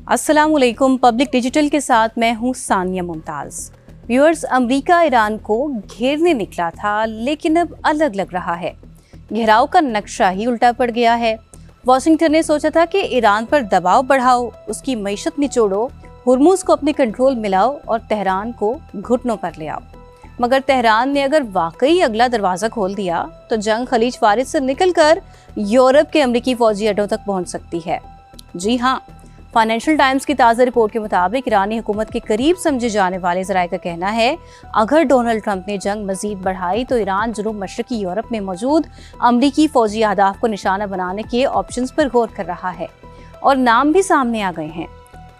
अस्सलाम वालेकुम। Public digital के साथ मैं हूँ Sania Mumtaz. Viewers, America Iran को घेरने निकला था, लेकिन अब अलग लग रहा है। घेराव का नक्शा ही उल्टा पड़ गया है। वाशिंगटन ने सोचा था कि ईरान पर दबाव बढ़ाओ, उसकी मईशत निचोड़ो, हुर्मुज़ को अपने कंट्रोल में लाओ और तेहरान को घुटनों पर ले आओ। मगर तेहरान ने अगर वाकई अगला दरवाज़ा खोल दिया तो जंग खलीज फारिस से निकलकर यूरोप के अमरीकी फौजी अड्डों तक पहुंच सकती है। जी हाँ, फाइनेंशियल टाइम्स की ताज़ा रिपोर्ट के मुताबिक ईरानी हुकूमत के करीब समझे जाने वाले ज़राए का कहना है, अगर डोनाल्ड ट्रंप ने जंग मजीद बढ़ाई तो ईरान जनूब मशरकी यूरोप में मौजूद अमरीकी फौजी अहदाफ को निशाना बनाने के ऑप्शंस पर गौर कर रहा है। और नाम भी सामने आ गए हैं,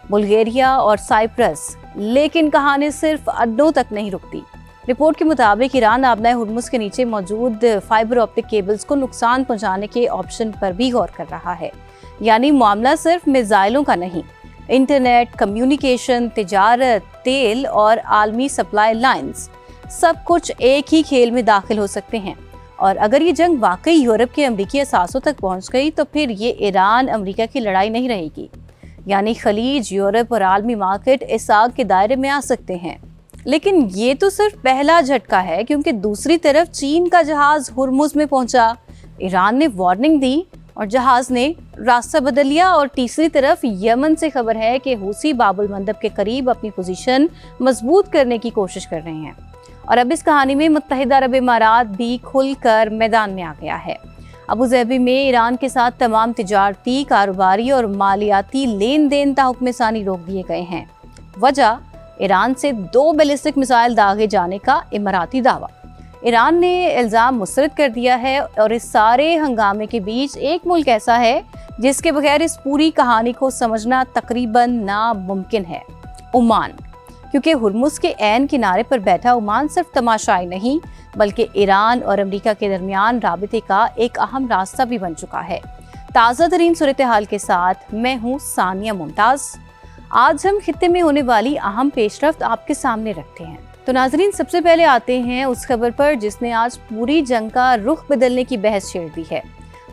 बुल्गारिया और साइप्रस। लेकिन कहानी सिर्फ अड्डों तक नहीं रुकती। रिपोर्ट के मुताबिक ईरान आबनाए हुर्मुज़ के नीचे मौजूद फाइबर ऑप्टिक केबल्स को नुकसान पहुंचाने के ऑप्शन पर भी गौर कर रहा है। यानी मामला सिर्फ मिसाइलों का नहीं, इंटरनेट, कम्युनिकेशन, तिजारत, तेल और आलमी सप्लाई लाइंस, सब कुछ एक ही खेल में दाखिल हो सकते हैं। और अगर ये जंग वाकई यूरोप के अमरीकी असासों तक पहुंच गई तो फिर ये ईरान अमरीका की लड़ाई नहीं रहेगी। यानी खलीज, यूरोप और आलमी मार्केट इस आग के दायरे में आ सकते हैं। लेकिन ये तो सिर्फ पहला झटका है, क्योंकि दूसरी तरफ चीन का जहाज हुर्मुज़ में पहुंचा, ईरान ने वार्निंग दी और जहाज ने रास्ता बदल लिया। और तीसरी तरफ यमन से खबर है कि हूसी बाबुल मंदब के करीब अपनी पोजीशन मजबूत करने की कोशिश कर रहे हैं। और अब इस कहानी में मुत्तहिदा अरब इमारात भी खुलकर मैदान में आ गया है। अबू ज़हबी में ईरान के साथ तमाम तिजारती, कारोबारी और मालियाती लेन देन ताहुक्म सानी रोक दिए गए हैं। वजह, ईरान से 2 बैलिस्टिक मिसाइल दागे जाने का इमाराती दावा। ईरान ने इल्ज़ाम मुस्तरद कर दिया है। और इस सारे हंगामे के बीच एक मुल्क ऐसा है जिसके बगैर इस पूरी कहानी को समझना तकरीबन नामुमकिन है, ओमान। क्योंकि हुर्मुज़ के ऐन किनारे पर बैठा ओमान सिर्फ तमाशाई नहीं, बल्कि ईरान और अमेरिका के दरमियान राबिते का एक अहम रास्ता भी बन चुका है। ताज़ा तरीन सूरत हाल के साथ मैं हूँ सानिया मुमताज़। आज हम खित्ते में होने वाली अहम पेशरफ्त आपके सामने रखते हैं। तो नाजरीन, सबसे पहले आते हैं उस खबर पर जिसने आज पूरी जंग का रुख बदलने की बहस छेड़ दी है।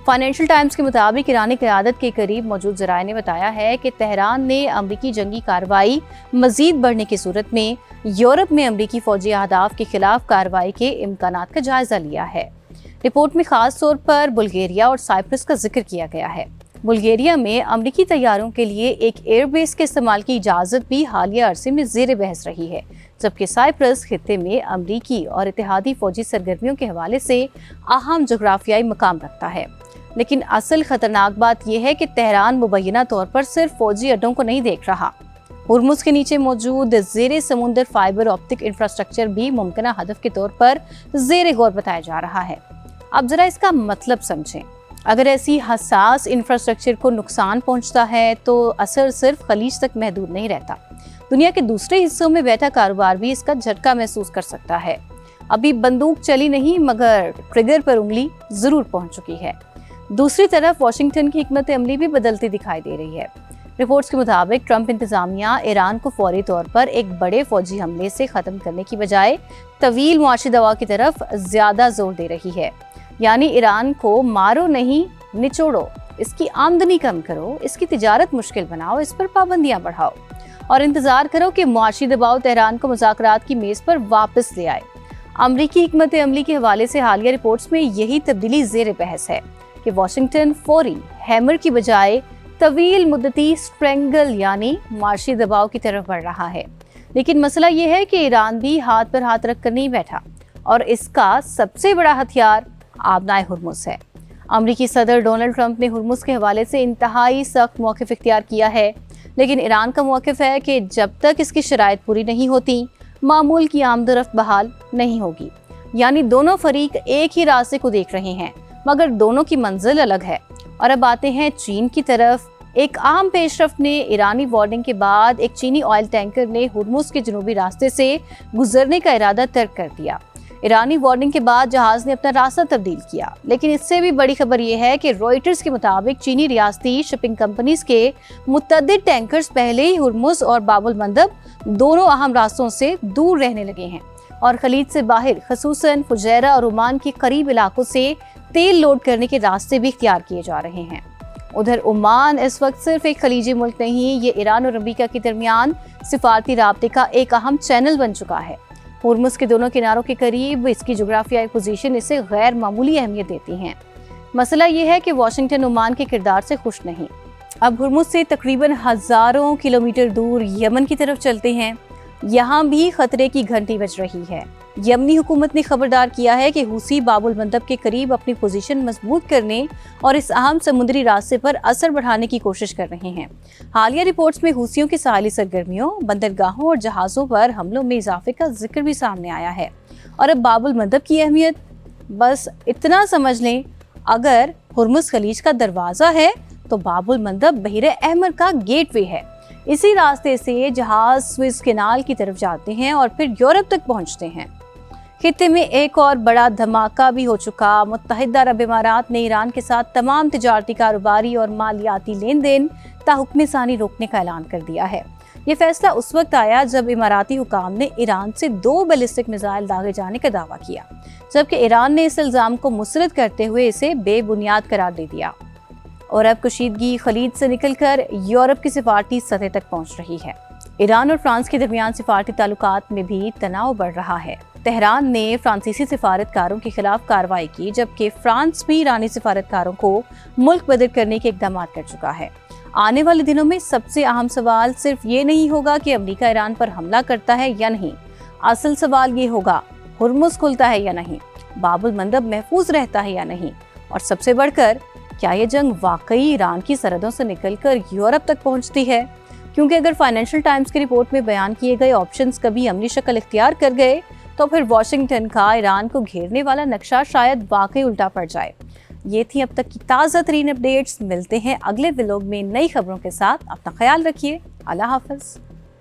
फाइनेंशियल टाइम्स के मुताबिक ईरानी क़यादत के करीब मौजूद ज़राए ने बताया है कि तेहरान ने अमरीकी जंगी कार्रवाई मजीद बढ़ने की सूरत में यूरोप में अमरीकी फौजी अहदाफ के खिलाफ कार्रवाई के इम्कानात का जायजा लिया है। रिपोर्ट में खास तौर पर बुल्गारिया और साइप्रस का जिक्र किया गया है। बुल्गारिया में अमरीकी तैयारों के लिए एक एयरबेस के इस्तेमाल की इजाज़त भी हालिया अरसे में ज़ेर बहस रही है, जबकि साइप्रस खित्ते में अमरीकी और इत्तेहादी फौजी सरगर्मियों के हवाले से अहम जोग्राफियाई मकाम रखता है। लेकिन असल खतरनाक बात यह है कि तेहरान मुबैना तौर पर सिर्फ फौजी अड्डों को नहीं देख रहा, हुर्मुज़ के नीचे मौजूद ज़ेरे समुंदर फाइबर ऑप्टिक इंफ्रास्ट्रक्चर भी मुमकिन हदफ के तौर पर ज़ेरे गौर बताया जा रहा है। अब जरा इसका मतलब समझें। अगर ऐसी हसास इंफ्रास्ट्रक्चर को नुकसान पहुंचता है तो असर सिर्फ खलीज तक महदूद नहीं रहता, दुनिया के दूसरे हिस्सों में बैठा कारोबार भी इसका झटका महसूस कर सकता है। अभी बंदूक चली नहीं, मगर ट्रिगर पर उंगली जरूर पहुंच चुकी है। दूसरी तरफ वाशिंगटन की हिकमत अमली भी बदलती दिखाई दे रही है। रिपोर्ट्स के मुताबिक ट्रंप इंतजामिया ईरान को फौरी तौर पर एक बड़े फौजी हमले से ख़त्म करने की बजाय तवील मुआशी दवा की तरफ ज़्यादा जोर दे रही है। यानी ईरान को मारो नहीं, निचोड़ो, इसकी आमदनी कम करो, इसकी तिजारत मुश्किल बनाओ, इस पर पाबंदियां बढ़ाओ और इंतजार करो कि मुआशी दबाव तेहरान को मुज़ाकरात की मेज़ पर वापस ले आए। अमरीकी हिकमत अमली के हवाले से हालिया रिपोर्ट्स में यही तब्दीली ज़ेर बहस है कि वाशिंगटन फौरी हैमर की बजाय तवील मुद्दती स्ट्रेंगल यानी मुआशी दबाव की तरफ बढ़ रहा है। लेकिन मसला ये है कि ईरान भी हाथ पर हाथ रख कर नहीं बैठा और इसका सबसे बड़ा हथियार आबनाए हुर्मुज़ है। अमरीकी सदर डोनाल्ड ट्रंप ने हुर्मुज़ के हवाले से इंतहाई सख्त मौक़िफ़ इख्तियार किया है, लेकिन ईरान का मौक़िफ़ है कि जब तक इसकी शराइत पूरी नहीं होती, मामूल की आमदरफ्त बहाल नहीं होगी। यानी दोनों फरीक एक ही रास्ते को देख रहे हैं, मगर दोनों की मंजिल अलग है। और अब आते हैं चीन की तरफ। एक आम पेशरफ्त ने ईरानी वार्निंग के बाद एक चीनी ऑयल टैंकर ने हुर्मुज़ के जनूबी रास्ते से गुजरने का इरादा तर्क कर दिया। ईरानी वार्निंग के बाद जहाज ने अपना रास्ता तब्दील किया। लेकिन इससे भी बड़ी खबर यह है कि रॉयटर्स के मुताबिक चीनी रियासती शिपिंग कंपनीज के मुतअद्दिद टैंकर्स पहले ही हुर्मुज़ और बाबुल मंदब दोनों अहम रास्तों से दूर रहने लगे हैं और खलीज से बाहर खसूसन फुजैरा और ओमान के करीब इलाकों से तेल लोड करने के रास्ते भी इख्तियार किए जा रहे हैं। ادھر عمان اس وقت صرف ایک خلیجی ملک نہیں، یہ ایران اور امریکہ کے درمیان سفارتی رابطے کا ایک اہم چینل بن چکا ہے۔ ہرمز کے دونوں کناروں کے قریب اس کی جغرافیائی پوزیشن اسے غیر معمولی اہمیت دیتی ہیں۔ مسئلہ یہ ہے کہ واشنگٹن عمان کے کردار سے خوش نہیں۔ اب ہرمز سے تقریباً ہزاروں کلومیٹر دور یمن کی طرف چلتے ہیں، یہاں بھی خطرے کی گھنٹی بج رہی ہے۔ یمنی حکومت نے خبردار کیا ہے کہ حوثی باب المندب کے قریب اپنی پوزیشن مضبوط کرنے اور اس اہم سمندری راستے پر اثر بڑھانے کی کوشش کر رہے ہیں۔ حالیہ رپورٹس میں حوثیوں کی ساحلی سرگرمیوں، بندرگاہوں اور جہازوں پر حملوں میں اضافے کا ذکر بھی سامنے آیا ہے۔ اور اب باب المندب کی اہمیت، بس اتنا سمجھ لیں، اگر ہرمز خلیج کا دروازہ ہے تو باب المندب بحر احمر کا گیٹ وے ہے۔ اسی راستے سے جہاز سوئز کینال کی طرف جاتے ہیں اور پھر یورپ تک پہنچتے ہیں۔ خطے میں ایک اور بڑا دھماکہ بھی ہو چکا۔ متحدہ عرب امارات نے ایران کے ساتھ تمام تجارتی، کاروباری اور مالیاتی لین دین تا حکم ثانی روکنے کا اعلان کر دیا ہے۔ یہ فیصلہ اس وقت آیا جب اماراتی حکام نے ایران سے 2 بیلسٹک میزائل داغے جانے کا دعویٰ کیا، جبکہ ایران نے اس الزام کو مسترد کرتے ہوئے اسے بے بنیاد قرار دے دیا۔ اور اب کشیدگی خلیج سے نکل کر یورپ کی سفارتی سطح تک پہنچ رہی ہے۔ ایران اور فرانس کے درمیان سفارتی تعلقات میں بھی تناؤ بڑھ رہا ہے۔ تہران نے فرانسیسی سفارتکاروں کے خلاف کارروائی کی، جبکہ فرانس بھی ایرانی سفارتکاروں کو ملک بدر کرنے کے اقدامات کر چکا ہے۔ آنے والے دنوں میں سب سے اہم سوال صرف یہ نہیں ہوگا کہ امریکہ ایران پر حملہ کرتا ہے یا نہیں، اصل سوال یہ ہوگا ہرمز کھلتا ہے یا نہیں، باب المندب محفوظ رہتا ہے یا نہیں، اور سب سے بڑھ کر کیا یہ جنگ واقعی ایران کی سرحدوں سے نکل کر یورپ تک پہنچتی ہے؟ کیونکہ اگر فائنینشل ٹائمز کی رپورٹ میں بیان کیے گئے آپشنز کبھی عملی شکل اختیار کر گئے تو پھر واشنگٹن کا ایران کو گھیرنے والا نقشہ شاید واقعی الٹا پڑ جائے۔ یہ تھی اب تک کی تازہ ترین اپڈیٹس۔ ملتے ہیں اگلے ولاگ میں نئی خبروں کے ساتھ۔ اپنا خیال رکھیے۔ اللہ حافظ۔